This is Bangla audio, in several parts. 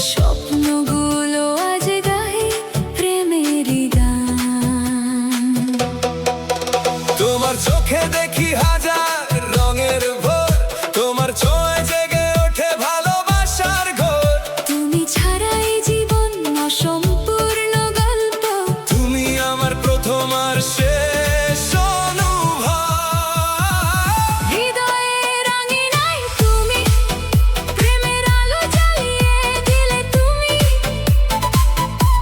স্বপ্নগুলো আজ গায়ে প্রেমেরই গান। তোমার চোখে দেখি হাজার রঙের ভোর, তোমার ছোঁয়ায় জেগে ওঠে ভালোবাসার ঘোর। তুমি ছাড়াই জীবন অসম্পূর্ণ গল্প, তুমি আমার প্রথম আর শেষ অনুভব। হৃদয়ের আঙিনায় তুমি, প্রেমের আলো জ্বালিয়ে দিলে তুমি।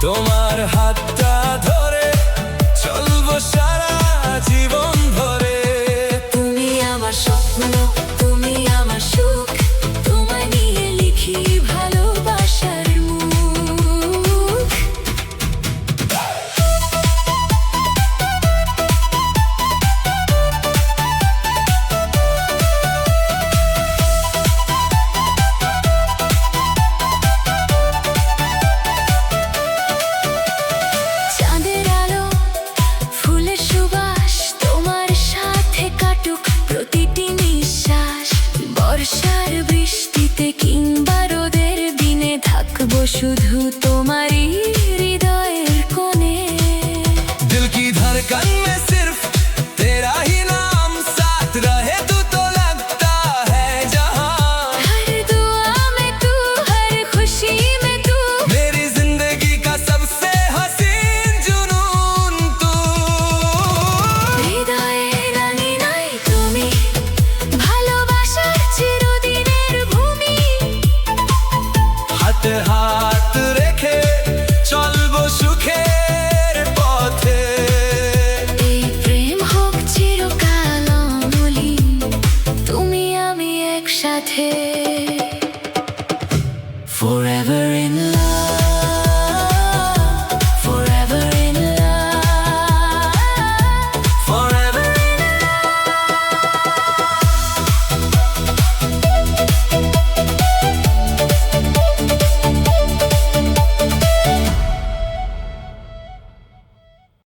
তোমার হাতটা ধরে চলবো সারা জীবন ধরে। তুমি আমার স্বপ্ন, তুমি আমার সুখ, তোমায় নিয়ে লিখি ভালোবাসার মুখ। চাঁদের আলো, ফুলের সুবাস, তোমার সাথে কাটুক প্রতিটি নিঃশ্বাস। বর্ষার বৃষ্টিতে কিংবা রোদের দিনে থাকবো শুধু তোমারই হৃদয়ের কোণে। दिल की धड़कन में सिर्फ तेरा ही नाम साथ रहे, तू तो लगता है जहां। हर दुआ में तू, हर खुशी में तू, मेरी जिंदगी का सबसे हसीन जुनून तू। হৃদয়ের আঙিনায় তুমি, ভালোবাসার চিরদিনের ভূমি। হাতে হাত রেখে চলবো সুখের পথে। এই প্রেম হোক চিরকাল অমলিন, তুমি আমি একসাথে। Forever in love.